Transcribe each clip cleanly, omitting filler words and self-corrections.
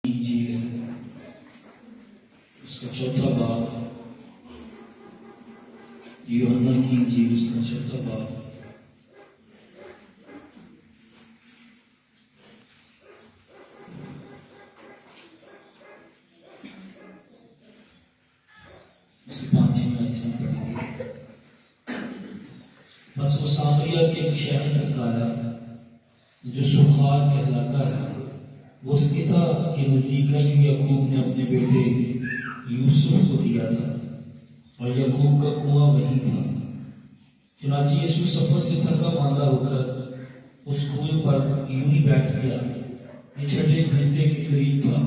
انجیل اس کا چوتھا باب، یوحنا کی انجیل اس کا چوتھا باب، اس کی 5ویں آیت سے پڑھیں گے۔ بس وہ سامریہ کے ایک شہر تک آیا جو سوخار کہلاتا ہے۔ وہ اس قطع کے نزدیک ہے جو یعقوب نے اپنے بیٹے یوسف کو دیا تھا، اور یعقوب کا کنواں وہیں تھا۔ چنانچہ یسوع سفر سے تھکا ماندہ ہو کر اس کنویں پر یوں ہی بیٹھ گیا۔ یہ 6 گھنٹے کے قریب تھا۔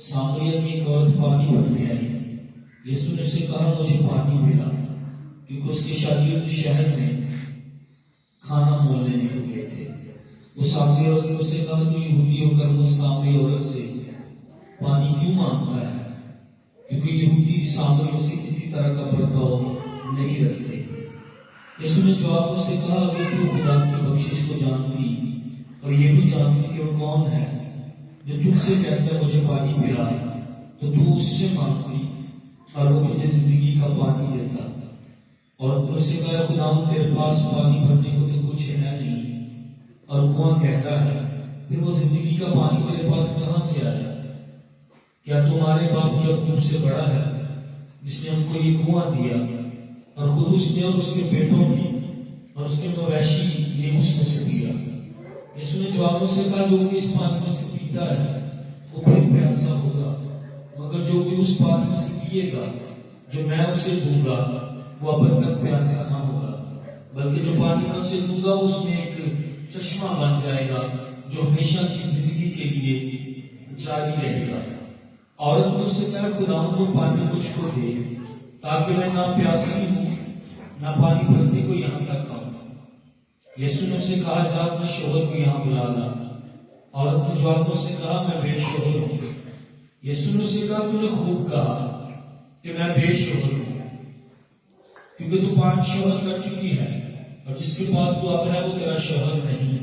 سامریہ کی ایک عورت پانی بھرنے آئی۔ یسوع نے اسے کہا، مجھے پانی پلا، کیونکہ اس کے شاگرد شہر میں کھانا مول لینے کو گئے تھے۔ وہ سامری عورت نے اسے کہا، تو یہودی ہو کر مجھ سامری عورت سے پانی کیوں مانگتا ہے؟ کیونکہ یہودی سامریوں سے کسی طرح کا برتاؤ نہیں رکھتے۔ یسوع نے جواب میں سے کہا، اگر تو خدا کی بخشش کو جانتی اور یہ بھی جانتی کہ وہ کون ہے جو تجھ سے کہتا ہے مجھے پانی پلا، تو تو اس سے مانگتی اور وہ تجھے زندگی کا پانی دیتا۔ اور اس سے کہا، خدا تیرے پاس پانی بھرنے کو تو کچھ ہے نہیں، اور کنواں گہرا ہے، پھر وہ زندگی کا پانی تیرے پاس کہاں سے آیا؟ کیا تمہارے باپ یعقوب سے بڑا ہے جس نے ہم کو یہ کنواں دیا، اور خود اس نے اور اس کے بیٹوں نے اور اس کے مویشی نے اس میں سے پیا؟ یسوع نے جواب سے کہا، جو کوئی اس پانی میں سے پیتا ہے وہ پھر پیاسا ہوگا، مگر جو کوئی اس پانی میں سے پیے گا جو میں اسے دوں گا وہ اب تک پیاسا نہ ہوگا، بلکہ جو پانی میں اسے دوں گا اس میں ایک چشمہ بن جائے گا جو ہمیشہ کی زندگی کے لیے جاری رہے گا۔ عورت نے اس سے کہا، خدا کو پانی مجھ کو دے تاکہ میں نہ پیاسی ہوں نہ پانی بھرنے کو یہاں تک آؤں۔ یسوع نے اسے کہا، جا اپنے شوہر کو یہاں بلا لا۔ عورت نے جواب سے کہا، میں بے شوہر ہوں۔ یسوع نے اسے کہا، تو نے خوب کہا کہ میں بے شوہر ہوں، کیونکہ تو 5 شوہر کر چکی ہے، اور جس کے پاس تو اب ہے وہ تیرا شوہر نہیں۔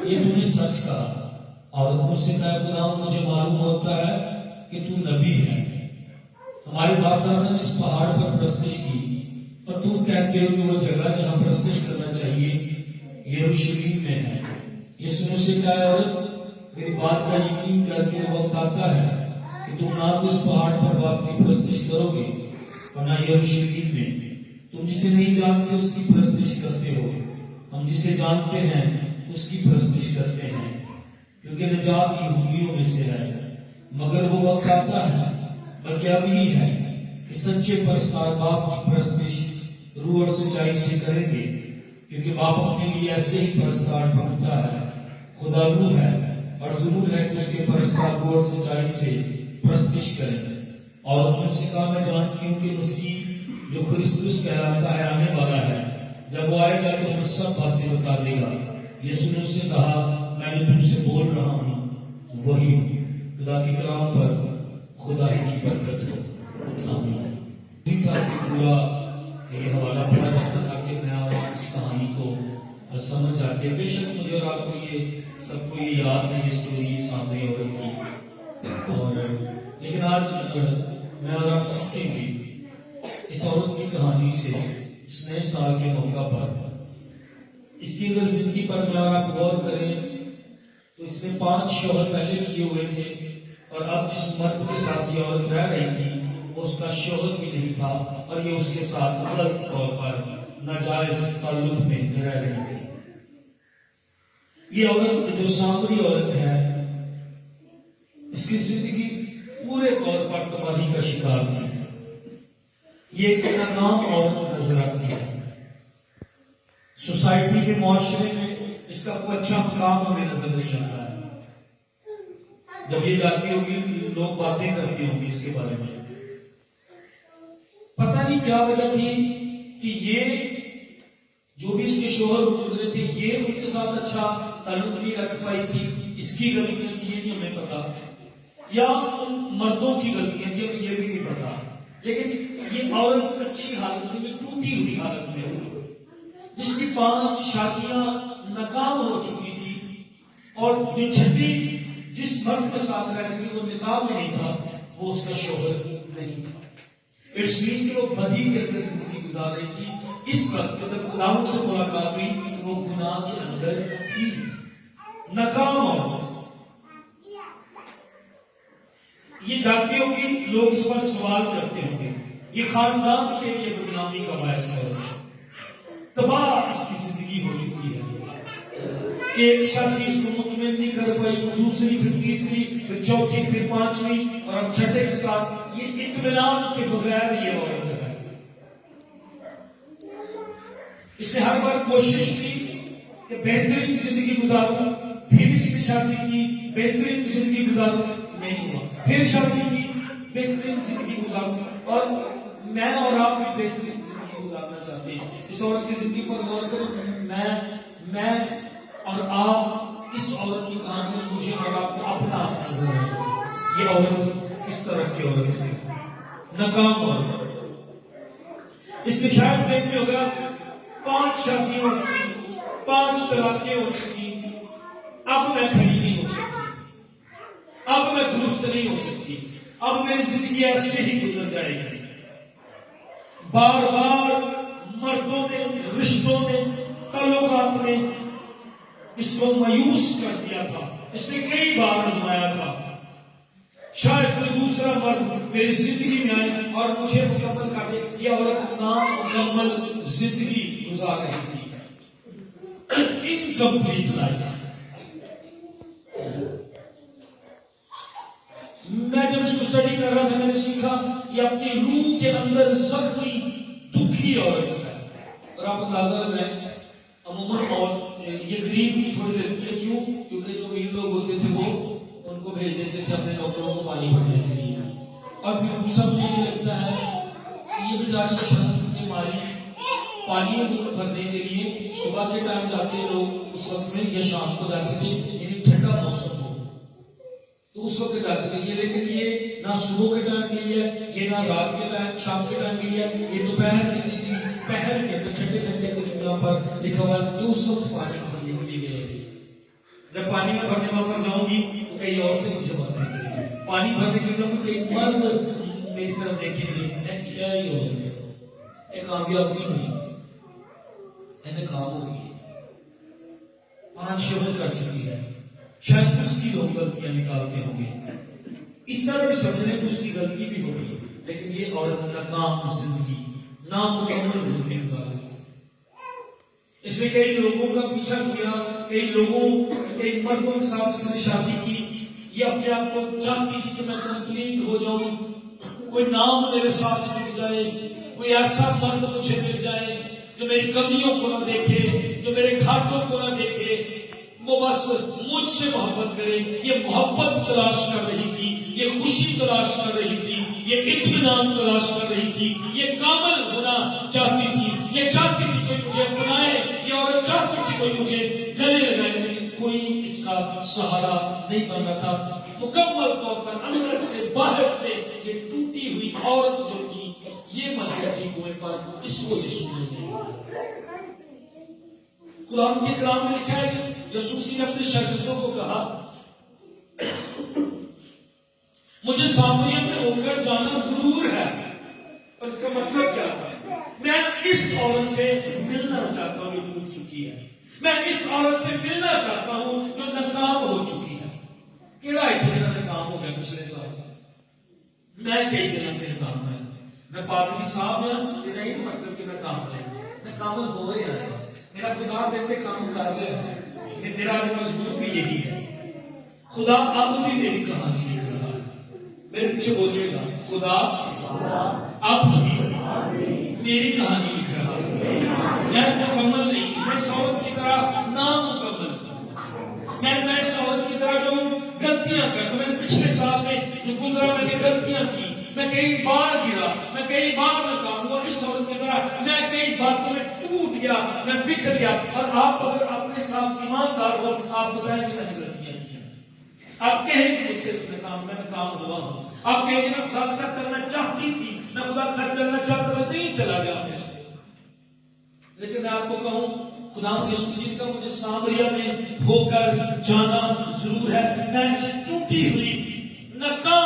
یہ تو نے سچ کہا۔ عورت نے اس سے کہا، خدا مجھے معلوم ہوتا ہے کہ تو نبی ہے۔ ہمارے باپ دادا نے اس پہاڑ پر پرستش کی، اور تم کہتے ہو کہ وہ جگہ جہاں پرستش کرنا چاہیے یروشلم میں ہے۔ یسوع نے اس سے کہا، عورت میری بات کا یقین کر کے وقت آتا ہے کہ تم نہ تو اس پہاڑ پر باپ کی پرستش کرو گے اور نہ یروشلم میں۔ تم جسے نہیں جانتے اس کی پرستش کرتے ہو، ہم جسے جانتے ہیں اس کی پرستش کرتے ہیں، کیونکہ نجات یہودیوں میں سے ہے۔ مگر وہ وقت آتا ہے، بلکہ ابھی ہے، کہ سچے پرستار باپ کی پرستش روح اور سچائی سے کریں گے، کیونکہ باپ اپنے لیے ایسے ہی پرستار ڈھونڈتا ہے۔ خدا روح ہے، اور ضرور ہے کہ اس کے پرستار روح اور سچائی سے پرستش کریں۔ اور انہوں نے کہا، میں جانتی ہوں کہ مسیح جو کرسٹس کہلاتا ہے آنے والا ہے، جب وہ آئے گا تو ہمیں سب باتیں بتا دے گا۔ یسوع نے اس سے کہا، میں جو تم سے بول رہا ہوں وہی ہوں۔ خدا کے کلام پر خدا ہی کی برکت ہو۔ آمین۔ پورا یہ حوالہ پڑھا جاتا تاکہ میں اور آپ اس کہانی کو سمجھ جاتے۔ بے شک مجھے اور آپ کو یہ سب کو یہ یاد ہے، یہ اسٹوری سامنے عورت کی، اور لیکن آج میں اور آپ سیکھیں گے اس عورت کی کہانی سے اس نئے سال کے موقع پر۔ اس کی اگر زندگی پر میں اور آپ غور کریں تو اس نے 5 شوہر پہلے کیے ہوئے تھے، اور اب جس مرد کے ساتھ یہ عورت رہ رہی تھی وہ اس کا شوہر بھی نہیں تھا، اور یہ اس کے ساتھ غلط طور پر ناجائز تعلق میں رہ رہی تھی۔ یہ عورت جو سامری عورت ہے، اس کی زندگی پورے طور پر تباہی کا شکار تھی۔ یہ ایک ناکام عورت نظر آتی ہے۔ سوسائٹی کے معاشرے میں اس کا کوئی اچھا مقام ہمیں نظر نہیں آتا ہے۔ جب یہ جاتی ہوگی لوگ باتیں کرتے ہوں گے اس کے بارے میں۔ پتہ نہیں کیا وجہ تھی کہ یہ جو بھی اس کے شوہر گزرے تھے یہ ان کے ساتھ اچھا تعلق نہیں رکھ پائی تھی۔ اس کی غلطیاں تھی یہ نہیں ہمیں پتا، یا ان مردوں کی غلطیاں تھی ہمیں یہ بھی نہیں پتا، لیکن یہ عورت اچھی حالت میں، یہ ٹوٹی ہوئی حالت میں تھی، جس کی 5 شادیاں ناکام ہو چکی تھی، اور جو 6 جس مرد کے ساتھ رہتی تھی وہ نکاح میں نہیں تھا وہ اس کا شوہر نہیں تھا. اٹس مین کہ وہ بدی کے اندر زندگی گزار رہی تھی. اس وقت جب خداوند سے ملاقات ہوئی وہ گناہ کے اندر تھی. ناکام عورت. یہ جانتی ہوگی لوگ اس پر سوال کرتے ہوں گے یہ خاندان کے لیے بدنامی کا باعث ہے. تباہ اس کی زندگی ہو چکی ہے. ایک شادی اس کو مطمئن نہیں کر پائی, دوسری پھر تیسری پھر چوتھی پھر پانچویں اور اب چھٹے کے ساتھ یہ اطمینان کے بغیر یہ عورت ہے. اس نے ہر بار کوشش کی کہ بہترین زندگی گزاروں, پھر اس نے شادی کی بہترین زندگی گزاروں, نہیں ہوا. پھر شادی کی بہترین زندگی گزاروں, اور میں اور آپ بھی بہترین زندگی گزارنا چاہتے ہیں. اس عورت کی زندگی پر غور کریں. میں اور آپ اس عورت کی کہانی میں مجھے اور آپ کو اپنا نظر ہے. یہ عورت کس طرح کی عورت ہے؟ ناکام عورت. اس کے شاید ذہن میں ہوگا 5 شادیاں ہو چکی, 5 طلاقیں ہو چکی, اب میں کھڑی نہیں ہو سکتی, اب میں درست نہیں ہو سکتی, اب میری زندگی ایسے ہی گزر جائے گی. بار بار مردوں نے, رشتوں نے, تعلقات نے اس کو مایوس کر دیا تھا. اس نے کئی بار آزمایا تھا شاید کوئی دوسرا مرد میری زندگی میں آئے اور مجھے مکمل کر دے. یہ عورت نامکمل زندگی گزار رہی تھی. Incomplete life. میں جب اس کو اسٹڈی کر رہا تھا میں نے سیکھا یہ اپنی روح کے اندر زخمی دکھی عورت ہے. اور آپ اندازہ لگائیں عموماً یہ غریب بھی تھوڑی لگتی ہے. کیوں؟ کیونکہ جو امیر لوگ ہوتے تھے وہ ان کو بھیج دیتے تھے اپنے ڈاکٹروں کو پانی بھرنے کے لیے. اور پھر دوسرا مجھے یہ لگتا ہے کہ یہ بیچاری شرم کی ماری پانی بھرنے کے لیے صبح کے ٹائم جاتے لوگ اس وقت میں, یا شام کو جاتے تھے, یعنی ٹھنڈا موسم ہو تو اس وقت جاتے تھے. یہ لیکن یہ نہ صبح کے ٹائم گئی ہے, یہ نہ رات کے ٹائم شام کے ٹائم گئی ہے, یہ دوپہر کے کسی پہر کے ٹھنڈے ٹھنڈے قریب یہاں پر لکھا ہوا ہے اس وقت پانی بھرنے کے لیے گئے. جب پانی میں بھرنے وہاں پر جاؤں گی تو کئی عورتیں مجھے باتیں کریں گی, پانی بھرنے کے لیے جاؤں گی کئی مرد میری طرف دیکھیں گے. کیا ہی عورت ہے, یہ کامیاب نہیں ہوئی, ناکام ہو گئی, 5 شبد کر چکی ہے. شاید اس کی لوگ غلطیاں نکالتے ہوں گے, اس طرح بھی سمجھنے کہ اس کی غلطی بھی ہوگی, لیکن یہ عورت ناکام زندگی, نامکمل زندگی گزار رہی تھی. اس نے کئی لوگوں کا پیچھا کیا, کئی مردوں کے ساتھ اس نے شادی کی. یہ اپنے آپ کو چاہتی تھی کہ میں کمپلیٹ ہو جاؤں, کوئی نام میرے ساتھ مل جائے, کوئی ایسا مرد مجھے مل جائے جو میری کمیوں کو نہ دیکھے, جو میرے گھاٹوں کو نہ دیکھے, وہ بس مجھ سے محبت کرے. یہ محبت تلاش کر رہی تھی, یہ خوشی تلاش کر رہی تھی, یہ اطمینان تلاش کر رہی تھی, یہ کامل ہونا چاہتی تھی. یہ چاہتی تھی کوئی مجھے اپنائے, یہ عورت چاہتی تھی کوئی مجھے گلے لگائے, لیکن کوئی اس کا سہارا نہیں بن رہا تھا. مکمل طور پر اندر سے باہر سے یہ ٹوٹی ہوئی عورت جو تھی یہ مر گئی کنویں پر. اس کو یسوع نے قرآن کے کلام میں لکھا ہے کہ یسوع نے اپنے شاگردوں کو کہا مجھے سامریہ میں ہو کر جانا ضرور ہے. اور اس کا مطلب کیا تھا؟ میں اس عورت سے ملنا چاہتا ہوں جو ٹوٹ چکی ہے. میں اس عورت سے ملنا چاہتا ہوں جو ناکام ہو چکی ہے. کیڑا اتنا ناکام ہو گیا پچھلے سال سے, میں کئی دنوں سے ناکام ہے. میں پادری صاحب ہوں, یہ نہیں مطلب کہ میں کامل ہے, میں کامل ہو رہا ہے. میرا خدا میرے کام کر رہا ہے. میرا جو مضمون بھی یہی ہے, خدا اب بھی میری کہانی لکھ رہا ہے. میرے پیچھے بولیے گا, خدا اب بھی میری کہانی لکھ رہا ہے. میں مکمل نہیں, میں عورت کی طرح نامکمل ہوں. میں اس عورت کی طرح جو غلطیاں کرتا. میں نے پچھلے سال میں جو گزرا میں نے غلطیاں کی, میں کئی بار گرا, میں کئی بار ناکام ہوا. اس عورت کی طرح میں کئی باتوں میں ٹوٹ گیا, میں بکھر گیا. اور آپ اگر اپنے ساتھ ایماندار ہو, آپ بتائیں کہ میں نے غلطیاں کی. آپ کہیں کہ مجھ سے میں ناکام ہوا ہوں. آپ کہیں کہ میں خدا کے ساتھ چلنا چاہتی تھی, میں خدا کے ساتھ چلنا چاہتا تھا, نہیں چلا گیا اپنے سے. لیکن میں آپ کو کہوں خدا یسوع مسیح کا مجھے سامریہ میں ہو کر جانا ضرور ہے. میں اس ٹوٹی ہوئی ناکام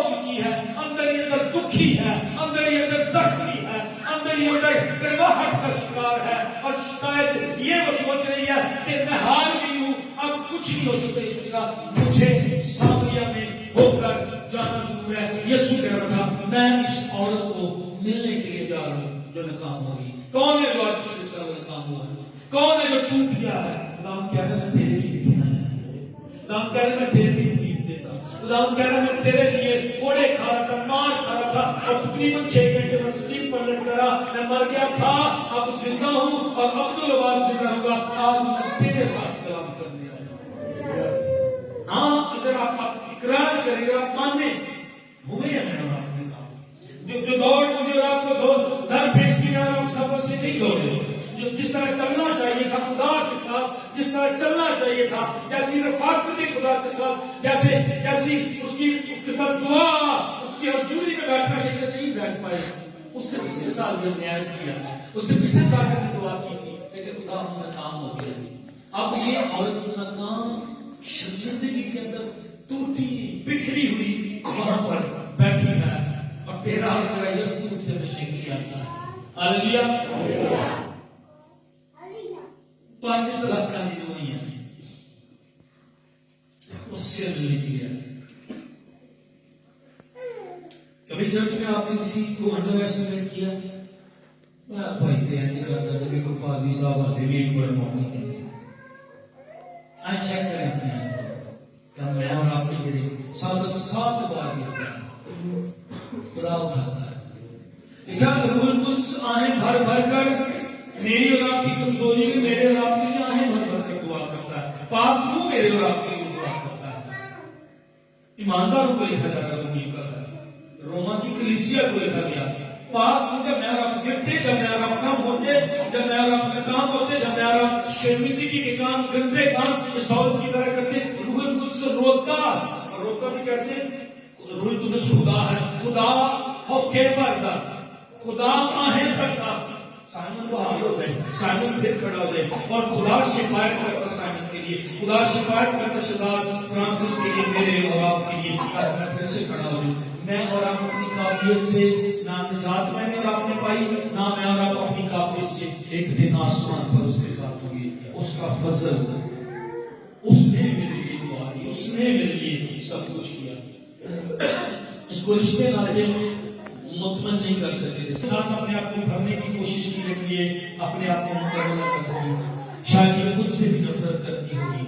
چکی ہے، اندر ہی اندر دکھی ہے، اندر ہی اندر زخمی ہے، اندر ہی اندر گرماہٹ کا شکار ہے، اور شاید یہ وہ سوچ رہی ہے کہ میں ہار گئی ہوں، اب کچھ نہیں ہو سکتا۔ اس کا مجھے سامریہ میں ہو کر جانا ضرور ہے۔ یسوع کہہ رہا تھا میں اس عورت کو ملنے کے لیے جا رہا ہوں جو ناکام ہوگی۔ کون ہے جو آج پچھلے سال ناکام ہوا ہے؟ کون ہے جو ٹوٹ گیا ہے؟ خدا کہہ رہا ہے میں تیرے لیے لکھنا ہے، خدا کہہ رہا ہے میں تیرے لیے سلیب دے سا، خدا کہہ رہا ہے میں تیرے لیے کوڑے کھا رہا تھا، مار کھا رہا تھا، اور تقریباً 6 گھنٹے میں سلیب پر لٹ کرا، میں مر گیا تھا، اب زندہ ہوں اور عبدالآباد زندہ ہوں گا، آج میں تیرے ساتھ کلام کرنے آیا ہوں۔ ہاں اگر آپ اقرار کریں گے، آپ مانیں ہوئے ہیں میں اور آپ نے کہا جو دوڑ مجھے اور آپ کو در پیش کیا، آپ سفر سے نہیں دوڑے، جو جس طرح چلنا چاہیے تھا خدا کے ساتھ، جس طرح چلنا چاہیے تھا، جیسی رفاقت خدا کے ساتھ، جیسی اس کے ساتھ دعا، اس کی حضوری میں بیٹھنا چاہیے تھا، نہیں بیٹھ پائے۔ اس سے پچھلے سال جب نیاز کیا تھا، اس سے پچھلے سال جب نے دعا کی تھی، لیکن خدا ناکام ہو گیا۔ اب یہ عورت ناکام شرمندگی کے اندر ٹوٹی بکھری ہوئی وہاں پر بیٹھی ہے، اور تیرا اور میرا یسوع سے ملنے کے لیے آتا ہے۔ ہاللیلویہ۔ 5 طلاقاں دی ہوئی ہیں، اس سے ملنے کے لیے۔ کبھی چرچ میں آپ نے کسی کو انڈر ایسٹیمیٹ کیا؟ میں بھائی تیاری کرتا تھا کہ کوئی پادری صاحب آتے بھی ایک بڑا موقع دیں گے۔ آج چیک کریں اپنے آپ کو، کیا میں اور آپ نے گرے 7 بار گرتا ہے، خدا اٹھاتا ہے۔ کیا روح القدس آہیں بھر بھر کر میری اور آپ کی کمزوری میں میرے اور آپ کے لیے آہیں بھر بھر کر دعا کرتا ہے؟ پاک روح میرے اور آپ کے لیے دعا کرتا ہے۔ ایمانداروں کو لکھا جاتا ہے رومیوں کا خط، روما کی کلیسیا کو لکھا گیا، پاک روح جب میں اور آپ گرتے، جب میں اور آپ کم ہوتے، جب میں اور آپ ناکام ہوتے، جب میں اور آپ شرمندگی کے کام، گندے کام اس عورت کی طرح کرتے، روح القدس روکتا، اور روکتا بھی کیسے؟ روح القدس خدا ہے، خدا ہوکے پڑتا، خدا آہیں پڑتا۔ سائمن بحال ہو گئے، سائمن پھر کھڑا ہو گئے، اور خدا شفایت کرتا سائمن کے لیے، خدا شفایت کرتا شداد فرانسس کے لیے، میرے اور آپ کے لیے، میں پھر سے کھڑا ہو جاؤں۔ میں اور آپ اپنی قابلیت سے نہ نجات میں نے اور آپ نے پائی، نہ میں اور آپ اپنی قابلیت سے۔ ایک دن آسمان پر اس کے ساتھ ہوگی، اس کا فضل، اس نے میرے لیے دعا کی، اس نے میرے لیے سب کچھ کیا۔ اس کو رشتے ناطے مطمئن نہیں کر سکتے، ساتھ اپنے آپ کو بھرنے کی کوشش کی، لیکن یہ اپنے آپ کو مکمل نہ کر سکتی، شاید یہ خود سے بھی نفرت کرتی ہوگی،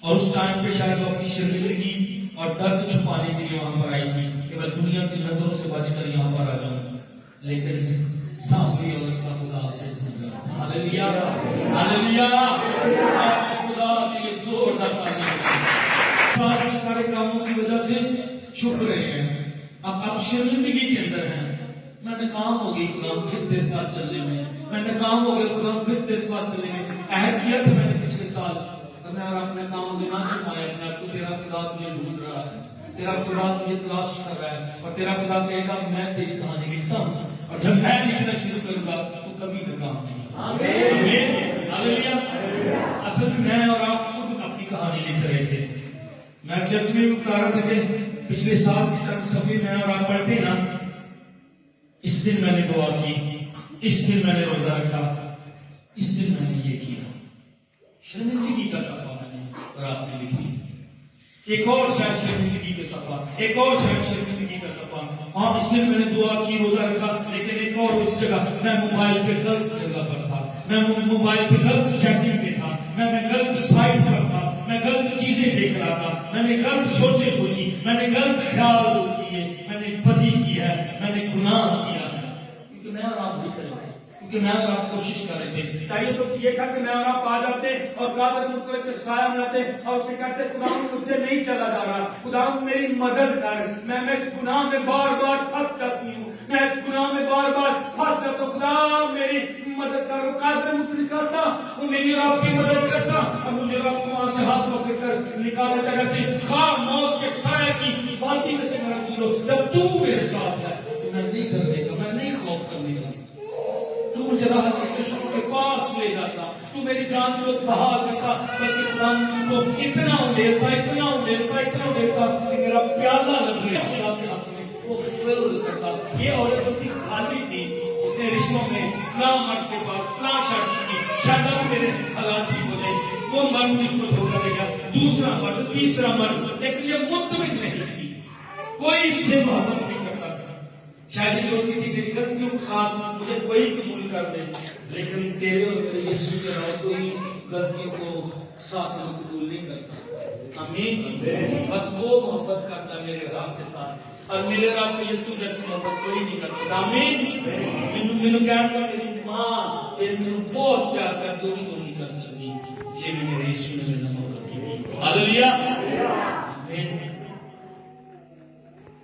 اور اس ٹائم پہ شاید وہ اپنی شرمندگی اور درد چھپانے کے لیے وہاں پر آئی تھی کہ میں دنیا کی نظروں سے بچ کر یہاں پر آ جاؤں، لیکن صافی عورت کا خدا اسے ڈھونڈا۔ ہاللیلویہ، ہاللیلویہ، خدا کے لیے زوردار تالیاں۔ سارے کاموں کی وجہ سے چھپ رہے ہیں، اب شرمندگی کے اندر ہیں، میں ناکام ہو گئی خدا پھر تیرے ساتھ چلنے میں ناکام ہو گیا خدا پھر تیرے ساتھ چلنے میں۔ عہد کیا تھا میں نے پچھلے سال، میں اور اپنے کام میں نہ چھپایا اپنے آپ کو، تیرا خدا تجھے ڈھونڈ رہا ہے، تیرا خدا تجھے تلاش کر رہا ہے، اور تیرا خدا کہے گا میں تیری کہانی لکھتا ہوں، اور جب میں لکھنا شروع کروں گا تو کبھی ناکام نہیں۔ آمین، ہاللیلویہ۔ اصل میں اور آپ خود اپنی کہانی لکھ رہے تھے۔ میں چرچ میں بتا رہا تھا کہ پچھلے سال کے چند صفحے میں اور آپ پڑھتے نا، اس دن میں نے دعا کی، اس دن میں نے روزہ رکھا، اس دن میں نے یہ کیا۔ شرمندگی کا صفحہ میں نے اور آپ نے لکھی، ایک اور شاید شرمندگی کا صفحہ، ایک اور شاید شرمندگی کا صفحہ۔ ہاں اس دن میں نے دعا کی، روزہ رکھا، لیکن ایک اور اس جگہ میں موبائل پہ غلط جگہ پر تھا، میں موبائل پہ غلط چیٹنگ پہ تھا، میں غلط سائٹ پر تھا، میں غلط چیزیں دیکھ رہا تھا، میں نے غلط سوچی، میں نے غلط خیال کیے، میں نے بدی کی ہے، میں نے گناہ کیا ہے، کیونکہ میں اور آپ نہیں کرے تھے، کیونکہ میں اور آپ کوشش کر رہے تھے۔ چاہیے تو یہ تھا کہ میں اور آپ آ جاتے اور قادر مطلق کے سایہ میں آتے اور اسے کہتے خدا مجھ سے نہیں چلا جا رہا، خدا میری مدد کر، میں اس گناہ میں بار بار پھنس جاتی ہوں، میں اس گناہ میں بار بار پھنس جاتا ہوں، خدا میری مدد کر۔ وہ قادر مطلق کرتا، وہ میری اور آپ کی مدد کرتا، اور مجھے اور آپ کو وہاں سے ہاتھ پکڑ کر نکال دیتا، جیسے خواہ موت کے سایہ کی وادی میں سے میرا دور ہو، جب تو میرے ساتھ ہے تو میں نہیں ڈرنے کا، میں نہیں خوف کرنے کا، تو مجھے راحت کے چشموں کے پاس لے جاتا، تو میری جان کو بہا دیتا، بلکہ خدا کو اتنا اندھیرتا کہ میرا پیالہ لگ گیا خدا کے ہاتھ میں، وہ فل کرتا۔ یہ عورت اتنی خالی تھی، اس نے رشتوں میں فلاں مرد کے پاس فلاں شادی کی، شاید میرے حالات ٹھیک ہو جائے، وہ مرد اس کو دھوکہ دے گا، دوسرا مرد، تیسرا مرد، لیکن یہ مطمئن نہیں تھی، کوئی اس سے محبت نہیں کرتا تھا۔ شاید یہ سوچتی تھی میری غلطیوں کے ساتھ مجھے کوئی قبول کر دے، لیکن تیرے اور میرے یسوع کے علاوہ کوئی غلطیوں کو ساتھ میں قبول نہیں کرتا۔ آمین۔ بس وہ محبت کرتا ہے میرے رب کے ساتھ، اور میرے رب کے یسوع جیسی محبت کوئی نہیں کر سکتا۔ آمین۔ مینوں کہتا میری ماں کہ مینوں بہت پیار کرتی، وہ بھی نہیں کر سکتی جی میں میرے یسوع نے میرے محبت کی۔ ہاللویا۔ آمین۔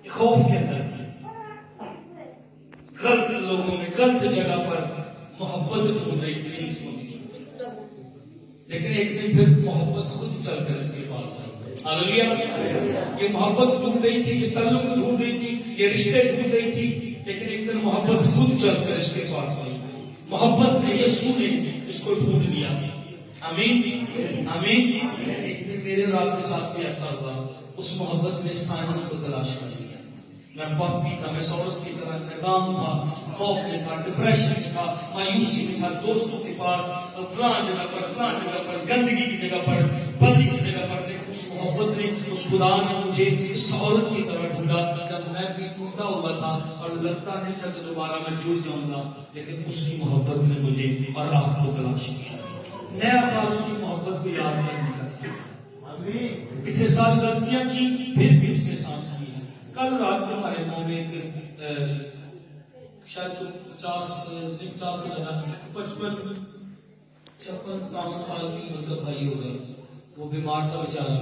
خوف کے اندر تھی، غلط لوگوں میں غلط جگہ پر محبت ڈھونڈ رہی تھی، نہیں سوچ رہی، لیکن ایک دن پھر محبت خود چل کر اس کے پاس آئی۔ ہاللویا۔ یہ محبت ڈھونڈ رہی تھی، یہ تعلق ڈھونڈ رہی تھی، یہ رشتے ڈھونڈ رہی تھی، لیکن ایک دن محبت خود چل کر اس کے پاس آئی۔ محبت نے، یسوع نے اس کو ڈھونڈ لیا۔ آمین آمین۔ ایک دن میرے اور آپ کے ساتھ بھی ایسا ہوا، اس محبت نے سائمن کو تلاش کر لیا۔ میں پاپی تھا، میں سورس کی طرح ناکام تھا، خوف میں تھا، ڈپریشن میں تھا، مایوسی میں تھا، دوستوں کے پاس فلاں جگہ پر گندگی کی جگہ پر، بدی کی جگہ پر، لیکن اس محبت نے، اس خدا نے مجھے اس عورت کی طرح ڈھونڈا جب میں بھی ٹوٹا ہوا تھا اور لگتا نہیں تھا کہ دوبارہ میں جڑ جاؤں گا، لیکن اس کی محبت نے مجھے اور آپ کو تلاش کیا۔ نیا سال اس کی محبت کو یاد کرنے کا سال، پچھلے سال غلطیاں کی، پھر بھی اس نے سانس لی ہے۔ کل رات میں ہمارے گاؤں میں ایک شاید 50 سے زیادہ 55 سال کی عمر کا بھائی ہوگا، وہ بیمار تھا بیچارہ،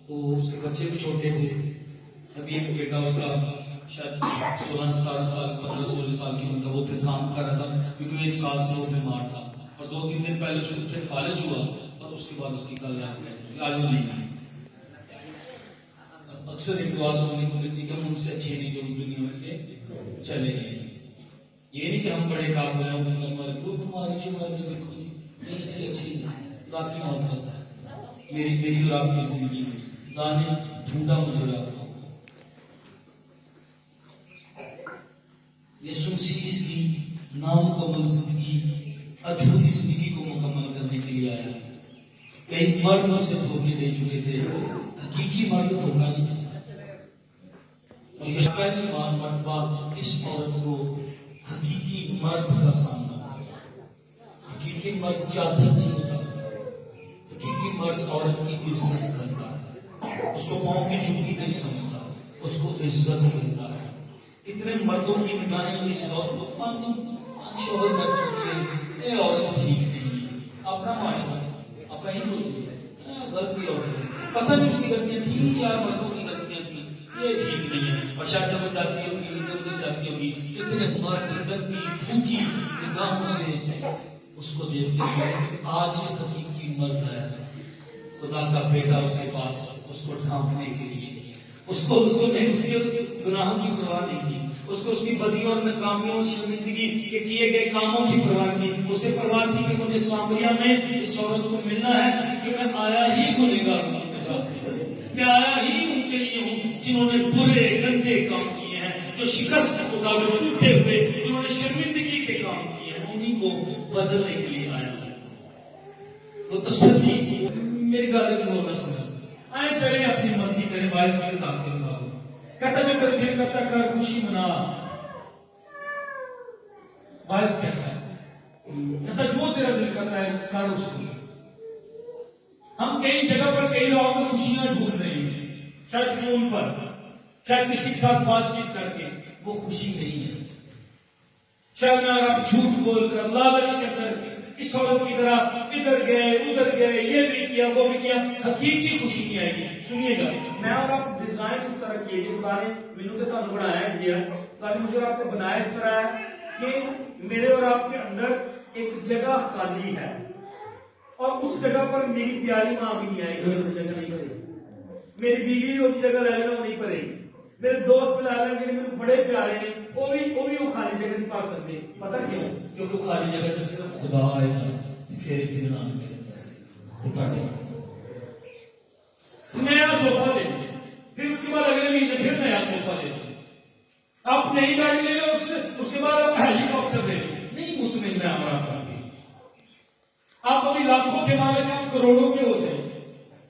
تو اس کے بچے بھی چھوٹے تھے، ابھی ایک بیٹا اس کا شاید 16 سال 15 سال کی عمر کا، وہ پھر کام کر رہا تھا کیونکہ 1 سال سے وہ بیمار تھا، اور 2-3 دن پہلے اس سے فالج ہوا اور اس کے بعد اس کی کل آج وہ نہیں ہے۔ اکثر اس دعا سننے کو ملتی کہ ہم ان سے اچھے نہیں جو اس دنیا میں سے چلے گئے، یہ نہیں کہ ہم بڑے قابل ہیں، ہمارے کو تمہاری شمار میں دیکھو جی نہیں سے اچھی باقی محبت ہے میری اور آپ کی زندگی میں دانے ڈھونڈا مجھے اور آپ کو۔ یسوع مسیح اس کی نامکمل زندگی، ادھوری زندگی کو مکمل کرنے کے لیے آیا۔ کئی مرد اسے دھوکے دے چکے تھے، حقیقی مرد دھوکہ نہیں دیتا، اور یہ پہلی مرتبہ اس عورت کو حقیقی مرد کا سامنا تھا۔ حقیقی مرد چادر نہیں ہوتا، حقیقی مرد عورت کی عزت کرتا ہے، اس کو پاؤں کی جھکی نہیں سمجھتا، اس کو عزت کرتا ہے۔ کتنے مردوں کی نگاہیں اس وقت شوہر کر چکی ہے، اے عورت ٹھیک نہیں ہے، اپنا معاشرہ اپنا ہی سوچیے، غلطی عورت ہے، پتہ نہیں اس کی غلطیاں تھیں یا مردوں کی غلطیاں تھیں، یہ ٹھیک نہیں ہے۔ اور شاید جب جاتی ہوگی ادھر ادھر جاتی ہوگی، کتنے مرد گندی پھوکی نگاہوں سے اس کو دیکھتے ہیں۔ آج حقیقی مرد ہے، خدا کا بیٹا اس کے پاس، اس کو ڈھانپنے کے لیے، اس کو نہیں، اس کے گناہوں کی پرواہ نہیں تھی، اس کو اس کی بدیوں اور ناکامیوں اور شرمندگی کے کیے گئے کاموں کی پرواہ تھی، اسے پرواہ تھی کہ مجھے سامریا میں اس عورت کو ملنا ہے، کہ میں آیا ہی گنہگار ہوں، میں آیا ہی ان کے لیے ہوں جنہوں نے برے گندے کام کیے ہیں، جو شکست خدا میں ٹوٹے ہوئے، جنہوں نے شرمندگی کے کام کیے ہیں، انہیں کو بدلنے کے لیے آیا ہوں۔ وہ تسلی میری گالے کی اور نہ سمجھ آئے، چلے اپنی مرضی کرے، باعث میرے ساتھ کے مطابق کہتا جو کر دل کرتا کر خوشی منا، باعث کیسا ہے کہتا جو تیرا دل کرتا ہے کر اس کو۔ ہم کئی جگہ پر کئی لوگوں کو خوشیاں ڈھونڈ رہے ہیں، شاید فون پر، شاید کسی کے ساتھ بات چیت کر کے، وہ خوشی نہیں ہے۔ شاید میں آپ جھوٹ بول کر، لالچ کے کر اس عورت کی طرح ادھر گئے، یہ بھی کیا وہ بھی کیا، حقیقی خوشی نہیں آئے گی۔ سنیے گا، میں اور آپ ڈیزائن اس طرح کیے گئے، خدا نے مینوں کے تحت بنایا ہے، خدا نے مجھے اور آپ کو بنایا اس طرح ہے کہ میرے اور آپ کے اندر ایک جگہ خالی ہے، اور اس جگہ پر میری پیاری ماں بھی نہیں آئے گی، وہ جگہ نہیں پڑے گی، میری بیوی بھی اس جگہ لے لینا وہ نہیں پڑے گی، میرے دوست بھی لے لیں میرے بڑے پیارے نے وہ خالی جگہ نہیں پا سکتے۔ پتہ کیوں؟ کیونکہ خالی جگہ میں صرف خدا آئے گا، پھر اطمینان ملتا ہے. نیا صوفہ لے لیں، پھر اس کے بعد اگلے مہینے پھر نیا صوفہ لے لیں. آپ نئی گاڑی لے لیں، اس کے بعد آپ ہیلی کاپٹر لے لیں. نہیں مطمئن میں ہمارا آپ ابھی لاکھوں کے مالک ہیں، کروڑوں کے ہو جائیں،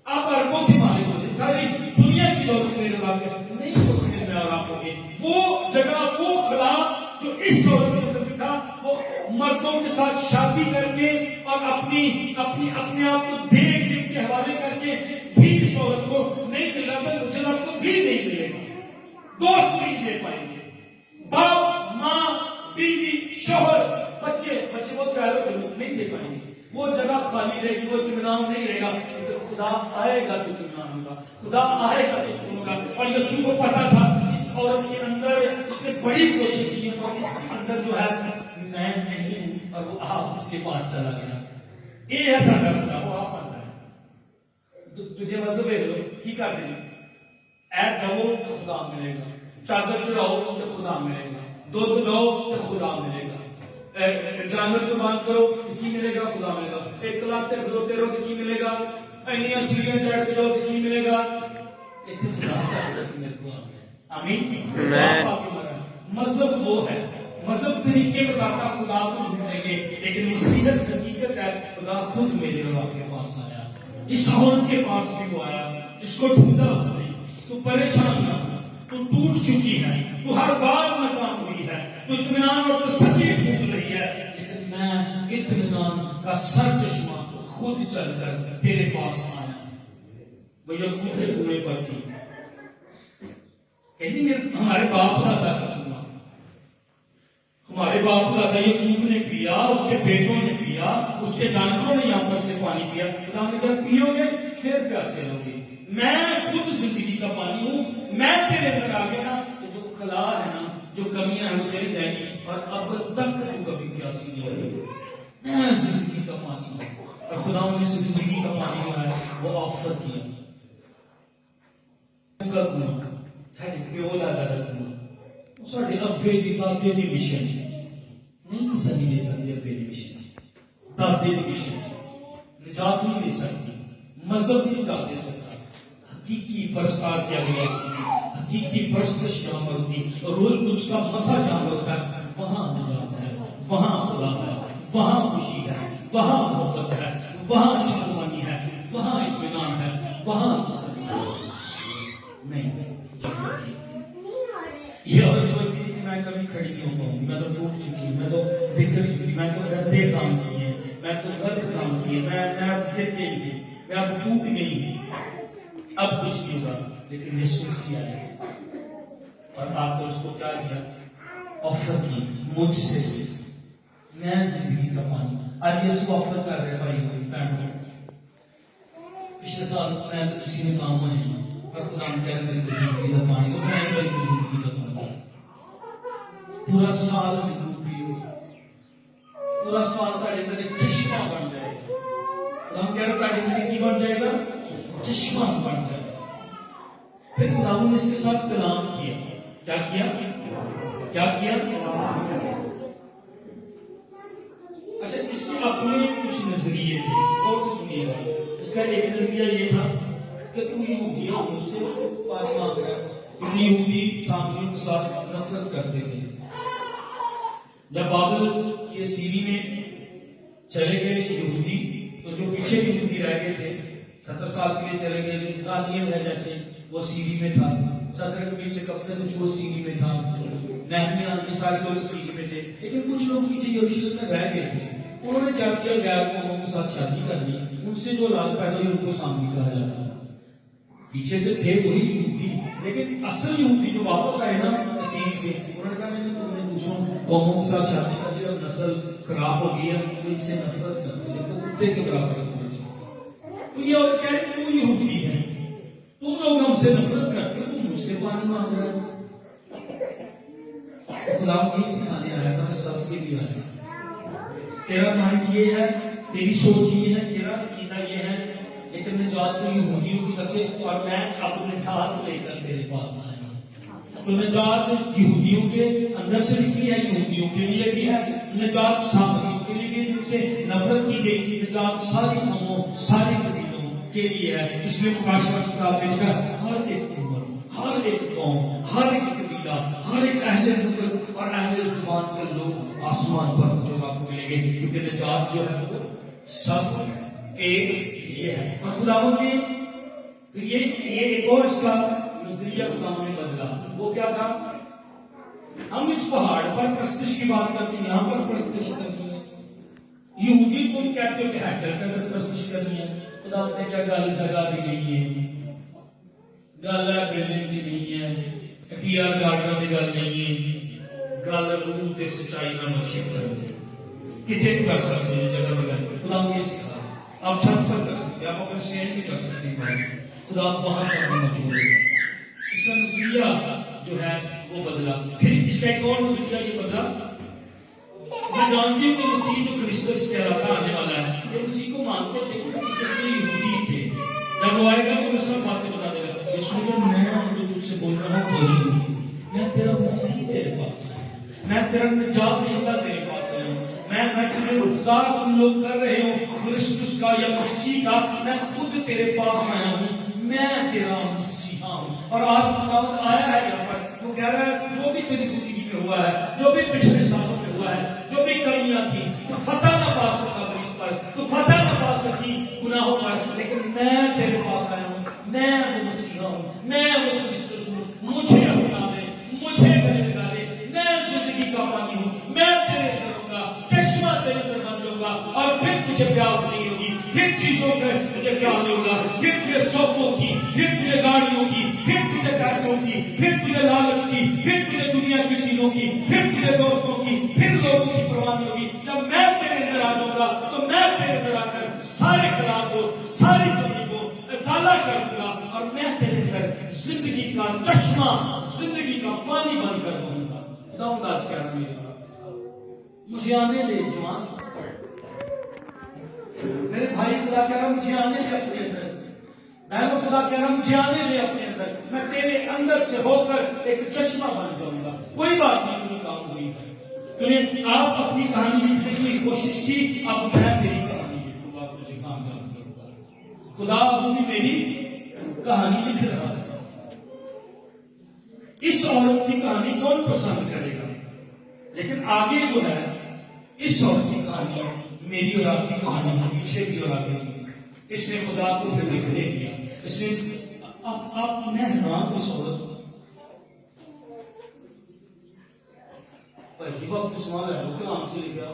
آپ اربوں کے مالک ہو جائیں، ساری دنیا کی دولت میرے لاکھ نہیں مطمئن میں اور آپ ہوگی. وہ جگہ، وہ خلا جو اس عورت کے اندر تھا، وہ مردوں کے ساتھ شادی کر کے اور اپنے آپ کو دے کے حوالے کر کے بھی اس عورت کو نہیں مل رہا تھا. مجھے آپ کو بھی نہیں ملے گا، دوست نہیں دے پائیں گے، باپ ماں بیوی شوہر بچے بہت پیارے نہیں دے پائیں گے. وہ جگہ خالی رہے گی، وہ اطمینان نہیں رہے گا. خدا آئے گا تو اطمینان ہوگا، خدا آئے گا تو سکون ہوگا. اور یسوع کو پتا تھا اس عورت کے اندر اس نے بڑی کوشش کی ہے اور اس کے اندر جو ہے میں نہیں ہوں، اور وہ آپ اس کے پاس چلا گیا. یہ ہے ساڈا بندہ، وہ آپ بنتا ہے. تجھے مذہب کی کر دیں، اے دو تو خدا ملے گا، چادر چڑھاؤ تو خدا ملے گا، دودھ دو تو خدا ملے گا، جانور قربان کرو تو کی ملے گا؟ خدا ملے گا. 1 لاکھ تک کھلوتے رہو تو کی ملے گا؟ اینیاں سیڑھیاں چڑھ کے جاؤ تو کی ملے گا؟ آمین. مذہب وہ ہے، مذہب طریقے بتاتا خدا کو ڈھونڈنے کے، لیکن مصیبت حقیقت ہے خدا خود میرے اور آپ کے پاس آیا. اس عورت کے پاس بھی وہ آیا، اس کو ڈھونڈا اس نے. تو پریشان نہ ہو، تو ٹوٹ چکی ہے، تو ہر بار ناکام ہوئی ہے، تو اطمینان اور تسلی ڈھونڈ رہی ہے، لیکن میں اطمینان کا سر چشمہ خود چل کر تیرے پاس آیا. وہ یعقوب کے کنویں پر تھی، کہتی ہمارے باپ دادا کا کنواں، ہمارے باپ دادا یعقوب نے پیا، اس کے بیٹوں نے پیا، اس کے جانوروں نے یہاں پر سے پانی پیا. خدا نے کہا پیو گے پھر پیاسے رہو گے، میں خود زندگی کا پانی ہوں. میں تیرے اندر آ گیا نا تو جو خلا ہے نا، جو کمیاں ہیں وہ چلی جائیں گی اور اب تک تو کبھی پیاسی نہیں ہوگی. میں زندگی کا پانی ہوں، اور خدا نے سے زندگی کا پانی جو ہے وہ آفر کیا. سارے پیو دادا کا کنواں، سارے ابے دی دادے دی مشن نہیں کسی نہیں دے سکتے. ابے دی مشن، دادے دی مشن نجات نہیں دے سکتی، مذہب نہیں نجات دے سکتا. حقیقی پرستار کیا گیا، حقیقی پرستش جہاں پر ہوتی اور روح قدس کا مسا جہاں ہوتا ہے، وہاں نجات ہے، وہاں خدا ہے، وہاں خوشی ہے، وہاں محبت ہے، وہاں شادمانی ہے، وہاں اطمینان ہے، وہاں تسلی ہے. نہیں یہ اور سوچتی ہے کہ میں کبھی کھڑی نہیں ہو پاؤں گی، میں تو ٹوٹ چکی ہوں، میں تو بکھر چکی، میں تو گندے کام کیے ہیں، میں تو غلط کام کیے، میں اب گر گئی، میں اب ٹوٹ گئی، اب کچھ نہیں ہوگا. لیکن یسوع مسیح آیا اور آپ کو اس کو کیا دیا؟ آفر کی، مجھ سے میں زندگی کا پانی. آج یسوع آفر کر رہے بھائی بہنوں. پچھلے سال میں تو اسی میں کام ہوئے ہیں اور خدا نے کہہ رہے میری زندگی کا پانی، اور میں میری زندگی کا پانی پورا سال پیو، پورا سال تاڑے اندر ایک چشمہ بن جائے گا. خدا کہہ رہے تاڑے اندر کی بن جائے گا؟ چشمہ بن جائے گا. پھر خدا نے اس کے ساتھ کلام کیا. کیا کیا؟ کیا کیا؟ اچھا، اس کے اپنے کچھ نظریے تھے، اور سے سنیے گا. اس کا ایک نظریہ یہ تھا کہ تم یہودیوں مجھ سے پانی مانگ رہا ہے. کیونکہ یہودی سامریوں کے ساتھ نفرت کرتے تھے. جب بابل کی اسیری میں چلے گئے یہودی، تو جو پیچھے یہودی رہ گئے تھے 70 سال کے لیے چلے گئے. جو دانیل ہے جیسے وہ سیری میں تھا، صدر کبیر سے کفتر جو سیری میں تھا، نہمیاہ یہ سارے لوگ سیری میں تھے. لیکن کچھ لوگ پیچھے یروشلم میں رہ گئے تھے. انہوں نے کیا کیا؟ غیر قوموں کے ساتھ شادی کر لی. ان سے جو اولاد پیدا ہوئی ان کو سامری کہا جاتا ہے. پیچھے سے تھے وہی یہودی، لیکن اصل یہودی جو واپس آئے نا اسیری سے، انہوں نے کہا نہیں، تم نے دوسروں قوموں کے ساتھ شادی کر لی، اب نسل خراب ہو گئی ہے، ان سے نفرت کرتے ہیں، کتے کے برابر سمجھتے ہیں. تو یہ اور کہہ رہے تم یہودی ہیں، تم لوگ ہم سے نفرت کرتے ہو، تم مجھ سے پانی مانگ رہے ہو. خدا نہیں سکھانے آیا تھا، میں سب کے لیے آیا. تیرا مائنڈ یہ ہے، تیری سوچ یہ ہے، تیرا عقیدہ یہ ہے، لیکن نجات تو یہودیوں کی طرف سے، اور میں اب نجات لے کر تیرے پاس آیا. تو نجات یہودیوں کے اندر سے نکلی ہے، یہودیوں کے لیے بھی ہے، نجات سامریوں کے لیے بھی ان سے نفرت کی گئی. نجات ساری قوموں ساری قبیلوں کے لیے ہے. اس میں مکاشفہ کتاب میں لکھا ہر ایک امت ہر ایک قوم ہر ایک قبیلہ ہر ایک اہل لغت اور اہل زبان کے لوگ آسمان پر جو آپ کو ملیں گے کیونکہ نجات جو ہے وہ سب کے لیے ہے. اور خداوند نے پھر یہ ایک اور اس کا نظریہ خداوند نے بدلا. وہ کیا تھا؟ ہم اس پہاڑ پر پرستش کی بات کرتے ہیں, یہاں پر پرستش کرنی ہے. یہودی تم کہتے ہو کہ ہیکل کا اگر پرستش کرنی ہے, خداوند نے کیا گل جگہ بھی نہیں ہے, گل ہے بلڈنگ بھی نہیں ہے, ٹیار گارڈن کی گل نہیں ہے, گل روح تے سچائی کا مرشد کرنی ہے. کتنے بھی کر سکتے ہیں جگہ بغیر. خدا نے یہ سکھا آپ چھت پر کر سکتے ہیں, آپ اپنے سیٹ بھی کر سکتے ہیں. خدا باہر کرنا موجود ہے. اس کا نظریہ جو ہے وہ بدلا. پھر اس کا ایک اور نظریہ یہ بدلا. میں جانتی ہوں کہ مسیح جو کرسمس کہلاتا آنے والا ہے, یہ مسیح کو مانتے تھے جس میں یہودی تھے. جب وہ آئے گا تو وہ سب باتیں بتا دے گا. یسوع میں جو تجھ سے بول رہا ہوں وہی ہوں. میں تیرا مسیح تیرے پاس ہے, میں تیرا نجات دہندہ تیرے پاس ہے. میں تمہیں انتظار تم لوگ کر رہے ہو کرسمس کا یا مسیح کا, میں خود تیرے پاس آیا ہوں. میں تیرا مسیحا ہوں. اور آج خداوند آیا ہے یہاں پر. وہ کہہ رہا ہے جو بھی تیری زندگی میں ہوا ہے, جو بھی پچھلے سالوں میں ہوا ہے, جو بھی کمیاں تھیں, تو فتح نہ پا سکا اس پر, تو فتح نہ پا سکی گناہوں پر, لیکن میں تیرے پاس آیا ہوں. میں وہ مسیحا ہوں, میں وہ کرسمس ہوں. مجھے اپنا لے, مجھے گلے لگا لے. میں زندگی کا پانی ہوں. میں تیرے اندر ہوں گا, چشمہ تیرے اندر بن جاؤں گا, اور پھر تجھے پیاس نہیں ہوگی. پھر چیزوں کا تجھے خیال نہیں ہوگا. پھر تجھے صوفوں کی, پھر تجھے گاڑیوں کی, پھر تجھے پیسوں کی, پھر تجھے لالچ کی, پھر تجھے دنیا کی چیزوں کی, پھر تجھے دوستوں کی, پھر لوگوں کی پرواہ نہیں ہوگی. جب میں تیرے اندر آ جاؤں گا تو میں تیرے اندر آ کر سارے خراب کو, ساری کمی کو ازالہ کر دوں گا, اور میں تیرے اندر زندگی کا چشمہ, زندگی کا پانی بن کر دوں گا. خداوند آج کہہ رہا ہے میرے بات کے ساتھ, مجھے آنے دے جوان. میرے بھائی خدا کہہ رہا مجھے آنے دے اپنے اندر. بہنوں خدا کہہ رہا مجھے آنے دے اپنے اندر. میں تیرے اندر سے ہو کر ایک چشمہ بن جاؤں گا. کوئی بات نہیں تمہیں کام ہوئی ہے, تمہیں آپ اپنی کہانی لکھنے کی کوشش کی, اب میں تیری کہانی لکھوں گا, مجھے کامیاب کروں گا. خدا اب بھی میری کہانی لکھ رہا ہے. اس عورت کی کہانی کون پسند کرے گا؟ لیکن آگے جو ہے اس عورت کی کہانی میری اور آپ کی کہانی ہے, پیچھے بھی اور آگے بھی. اس نے خدا کو پھر لکھنے دیا. اس نے آپ میں حیران اس عورت جی وقت سوال ہے کہ آم سے لکھا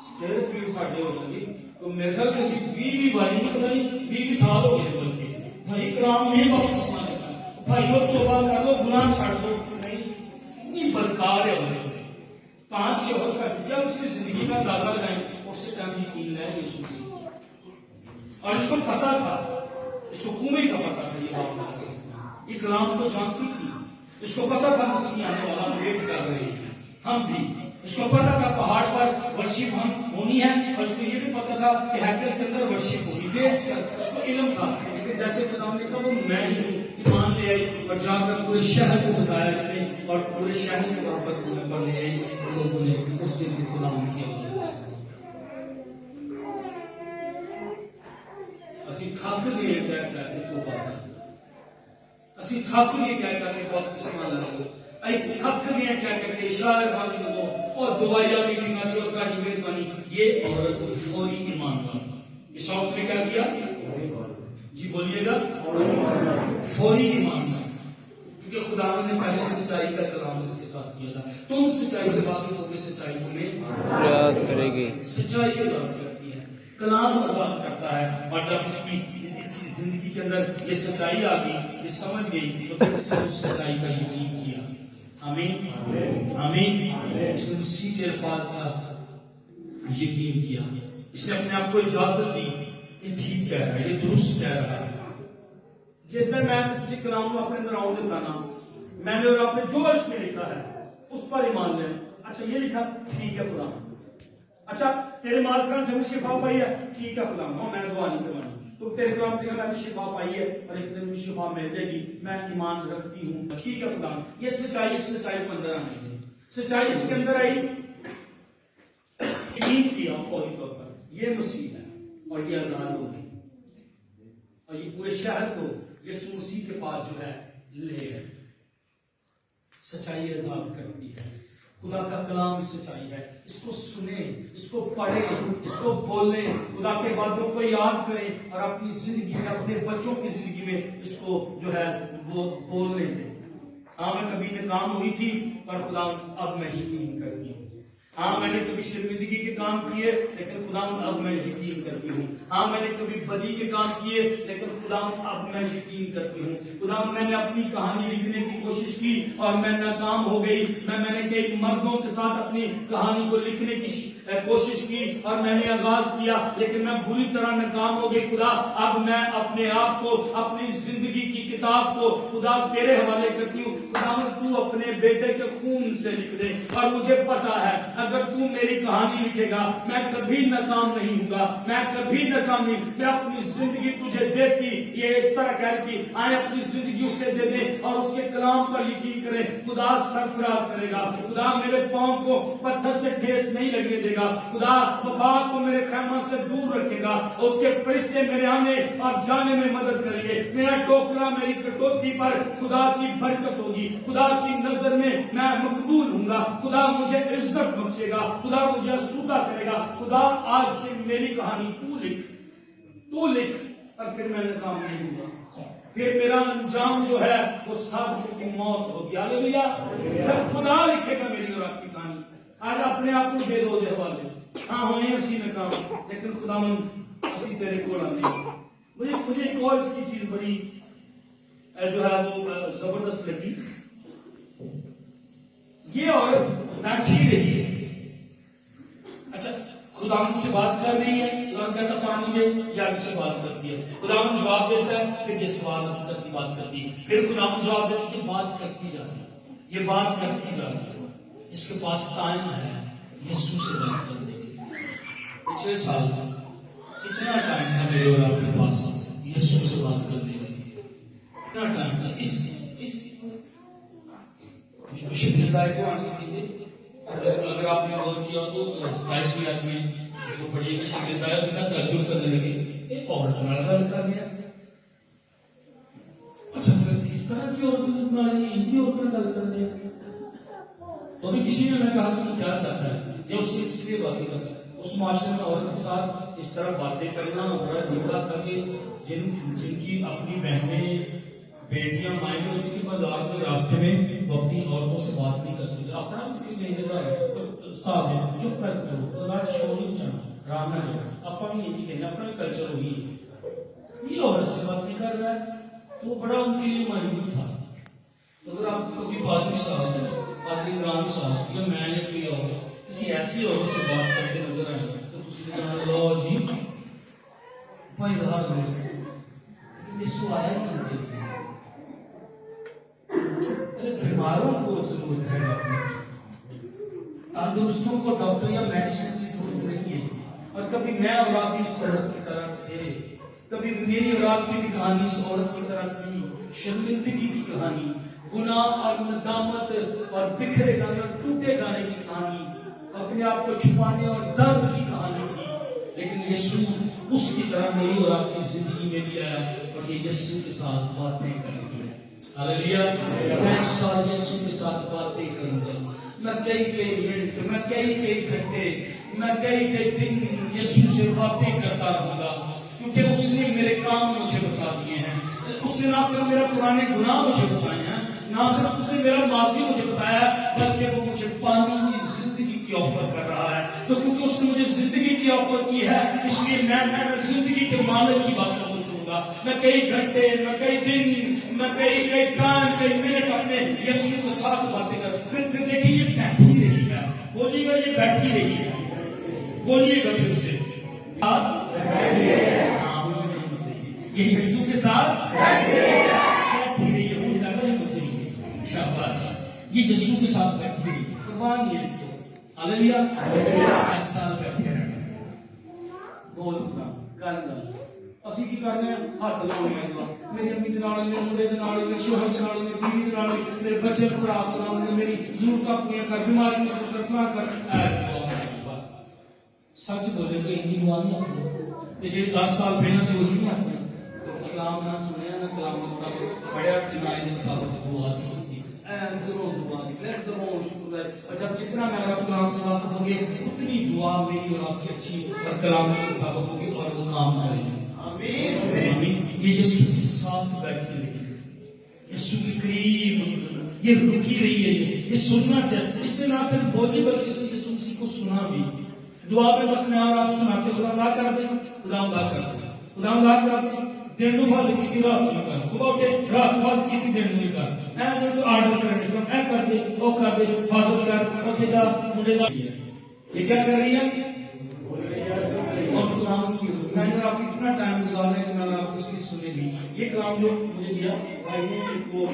صرف پیڑ ساڑھے ہو جائیں گے تو میرے خیال کسی 20 باری نہیں پتا نہیں 20 سال ہو گئے. بلکہ بھائی کرام نے وقت سوال لکھا, بھائی وہ توبہ کر لو, گناہ چھاڑ دو. نہیں, اتنی بدکار ہے عورت. 5 شوہر کر چکے, اب اس کی زندگی کا اندازہ لگائیں. اس سے ٹائم یقین ہے یسوع مسیح, اور اس کو پتا تھا, اس کو کنویں کا پتا تھا. یہ بات یہ کلام کو جانتی تھی. اس کو پتا تھا مسیح آنے والا, ویٹ کر رہے ہیں ہم بھی. اس کو پتا تھا پہاڑ پر ورشپ ہونی ہے, اور اس کو یہ بھی پتا تھا کہ ہیکل کے اندر ورشپ ہونی. اس کو علم تھا. لیکن جیسے خدا نے کہا وہ میں ہی ہوں, ایمان لے آئی اور جا کر پورے شہر کو بتایا اس نے, اور پورے شہر کو وہاں پر پورے پر لے آئی, اور لوگوں نے اس کے لیے خدا ان کی آواز. اسی تھک گئے کہہ کے توبہ کر, اسی تھک گئے کہہ کے بہت استعمال لگو, اے تھک گئے کہہ کے اشارے بھاگ لگو, اور دعائیاں بھی لینا چاہیے تھا مہربانی. یہ عورت فوری ایمان والی. اس عورت نے کیا کیا؟ جی بولیے گا, فوری ایمان والی. کیونکہ خدا نے پہلے سچائی کا کلام اس کے ساتھ کیا تھا. تم سچائی سے واقف ہو کے سچائی تمہیں آزاد کرے گی. سچائی آزاد کرتی ہے, کلام آزاد کرتا ہے. اور جب اس کی زندگی کے اندر یہ سچائی آ گئی, یہ سمجھ گئی, تو پھر اس نے اس سچائی کا یقین کیا. آمین آمین. اس نے مسیح کے الفاظ کا یقین کیا. اس نے اپنے آپ کو اجازت دی, یہ ٹھیک کہہ رہا ہے, یہ درست کہہ رہا ہے. جتنے میں کسی کلام کو اپنے اندر آؤں دیتا نا, میں نے اور آپ نے جو اس میں لکھا ہے اس پر ایمان لیں. اچھا یہ لکھا, ٹھیک ہے فلاں. اچھا تیرے مالکان سے مجھے شفا پائی ہے, ٹھیک ہے فلاں, میں دعا نہیں کرانی. تو تیرے کلام نے کہا میں نے شفا پائی ہے, اور ایک دن مجھے شفا مل جائے گی, میں ایمان رکھتی ہوں, ٹھیک ہے فلاں. یہ سچائی, اس سچائی کو اندر آنے دے. سچائی اس کے اندر آئی, یقین کیا فوری طور پر یہ مسیح ہے اور یہ آزاد ہوگی اور یہ پورے شہر کو یسوع مسیح کے پاس جو ہے لے گئے. سچائی آزاد کرتی ہے. خدا کا کلام سچائی ہے. اس کو سنیں, اس کو پڑھیں, اس کو بولیں, خدا کے باتوں کو یاد کریں اور اپنی زندگی میں, اپنے بچوں کی زندگی میں اس کو جو ہے وہ بولنے دیں. ہاں میں کبھی ناکام ہوئی تھی پر خدا اب میں یقین کرتی ہوں. ہاں میں نے کبھی شرمندگی کے کام کیے لیکن خدا اب میں یقین کرتی ہوں. ہاں میں نے کبھی بدی کے کام کیے لیکن خدا اب میں یقین کرتی ہوں. خدا میں نے اپنی کہانی لکھنے کی کوشش کی اور میں ناکام ہو گئی. میں نے کئی مردوں کے ساتھ اپنی کہانی کو لکھنے کی کوشش کی اور میں نے آغاز کیا لیکن میں بری طرح ناکام ہو گئی. خدا اب میں اپنے آپ کو, اپنی زندگی کی کتاب کو خدا تیرے حوالے کرتی ہوں. خدا تو اپنے بیٹے کے خون سے لکھ دے اور مجھے پتا ہے اگر تو میری کہانی لکھے گا میں کبھی ناکام نہیں ہوں گا. میں کبھی ناکام نہیں. میں اپنی زندگی تجھے دیتی, یہ اس طرح کہہ رہی تھی, آئے اپنی زندگی اسے دے دیں اور اس کے کلام پر یقین کریں. خدا سرفراز کرے گا. خدا میرے پاؤں کو پتھر سے ٹھیس نہیں لگنے دے گا. خدا وبا کو میرے خیمہ سے دور رکھے گا. اس کے فرشتے میرے آنے اور جانے میں مدد کریں گے. میرا ٹوکرا, میری کٹوتی پر خدا کی برکت ہوگی. خدا کی نظر میں مقبول ہوں گا. خدا مجھے عزت بخشے گا. خدا مجھے آسودہ کرے گا. خدا آج سے میری کہانی تو لکھ اور پھر میں ناکام نہیں ہوں گا. پھر میرا انجام جو ہے وہ صادق کی موت ہوگی. ہاللیلویا. جب خدا لکھے گا میری اور آپ کی کہانی. آج اپنے آپ کو دے دو حوالے. ہاں ہوئے اسی ناکام لیکن خدا اسی تیرے کو آنے. مجھے ایک اور اس کی چیز بڑی جو ہے وہ زبردست لگی. یہ عورت بیٹھی رہی ہے. اچھا خدا سے بات کر رہی ہے. خدا کہتا پانی دے یا ان سے بات کرتی ہے. خدا جواب دیتا ہے پھر یہ سوال کرتی بات کرتی ہے. پھر خدا جواب دیتا ہے کہ بات کرتی جاتی ہے. یہ بات کرتی جاتی ہے. اس کے پاس ٹائم ہے یسوع سے بات کرنے کے لیے. پچھلے سال کتنا ٹائم تھا میرے اور آپ کے پاس یسوع سے بات کرنے کے لیے. کتنا ٹائم تھا. اس شکریہ کو آنے کے لیے اگر آپ نے غور کیا تو 27ویں آیت میں اس کو پڑھیے کہ شکریہ کا تعجب کرنے لگے. ایک عورت لڑکا لڑکا گیا. اچھا اس طرح کی عورت ہندی عورت میں گل کرتے ہیں تو بھی کسی نے کہا کہ تو کیا چاہتا ہے یا اس سے اس لیے باتیں کرتا ہے. اس معاشرے میں عورت کے ساتھ اس طرح باتیں کرنا بڑا جھوٹا کر کے جن کی اپنی بہنیں بیٹیاں مائیں گے ہوتی کہ بازار میں راستے میں وہ اپنی عورتوں سے بات نہیں کرتی. اپنا ساتھ ہے چپ کر کرو رات شور نہیں چاہنا رام نہ چاہنا. اپنا یہ کہنا اپنا کلچر وہی ہے. یہ عورت سے بات نہیں کر رہا ہے تو بڑا ان کے لیے مایوس تھا. اگر آپ کبھی پادری صاحب پادری عمران صاحب یا میں نے کوئی اور کسی ایسی عورت سے بات کرتے نظر آئے تو کسی نے کہا لو جی بھائی دھار میں اس کو آیا ہی نہیں. بیماروں کو ضرورت ہے تندرستوں کو ڈاکٹر یا میڈیسن کی ضرورت نہیں ہے. اور کبھی میں اور آپ بھی اس عورت کی طرح تھے. کبھی میری اور آپ کی بھی کہانی اس عورت کی طرح تھی. شرمندگی کی کہانی, گناہ اور ندامت اور بکھرے جانے اور ٹوٹے جانے کی کہانی, اپنے آپ کو چھپانے اور درد کی کہانی تھی. لیکن یسوع اس کی طرح میری اور آپ کی زندگی میں بھی آیا اور یہ یسوع کے ساتھ باتیں کریں گے. ہاللیلویا. میں ساتھ یسوع کے ساتھ باتیں کروں گا. میں کئی منٹ, میں کئی گھنٹے, میں کئی دن یسوع سے باتیں کرتا رہوں گا کیونکہ اس نے میرے کام مجھے بتا دیے ہیں. اس نے نہ صرف میرا پرانے گناہ مجھے بتائے ہیں, نہ صرف اس نے میرا ماضی مجھے بتایا بلکہ وہ مجھے پانی کی زندگی کی آفر کر رہا ہے. تو کیونکہ اس نے مجھے زندگی کی آفر کی ہے اس لیے میں زندگی کے مالک کی باتوں کو سنوں گا. میں کئی گھنٹے, میں کئی دن, میں کئی ٹائم, کئی منٹ اپنے یسوع کے ساتھ باتیں کر. پھر دیکھیے یہ بیٹھی رہی ہے. بولیے گا یہ بیٹھی رہی ہے. بولیے گا پھر سے یہ یسوع کے ساتھ بیٹھی رہی ہے. مجھے زیادہ نہیں بولتے رہی ہے. شاباش. یہ یسوع کے ساتھ بیٹھی رہی ہے. قربان یہ اس کو. ہاللیلویا. ایسا بیٹھے رہنا. بولنا کرنا. اسی کی کرنے ہاتھ لاؤنے گا. میری امی کے نال, میرے منڈے کے نال, میرے شوہر کے نال, میری بیوی کے نال, میرے بچے کو پڑھا کے نال, میری ضرورتاں پوریاں کر, بیماری میں دور کر, فلاں کر. بس سچ بولے تو اتنی دعا نہیں آتی کہ جو 10 سال پہلے سے وہی نہیں آتے کلام نہ سنیا نہ کلام مطابق پڑھیا دماغ کے مطابق دعا سمجھتی دروں دعا نکلے دروں شکر ہے اور جب جتنا میرا کلام سے واقف ہوں گے اتنی دعا میری اور آپ کی اچھی اور کلام کے مطابق ہوگی اور وہ کام کرے گی آمین یہ یسوع کے ساتھ بیٹھی رہی ہے یسوع کے قریب یہ رکی رہی ہے یہ سننا چاہیے اس نے نہ صرف بولی بلکہ اس نے یسوع مسیح کو سنا بھی دعا میں بس میں اور آپ سناتے خدا اللہ کر دیں خدا اللہ کر دیں خدا اللہ کر دیں دن نو فال کی رات نو کر صبح اٹھے رات فال کی دن نو کر اے جو آرڈر کرنے کا اے کر دے او کر دے حفاظت کر اوتھے جا منڈے دا یہ کیا کر رہی ہے اور کلام کی میں نے آپ اتنا ٹائم گزارا ہے کہ میں آپ اس کی سنے بھی یہ کلام جو مجھے دیا بھائی نے وہ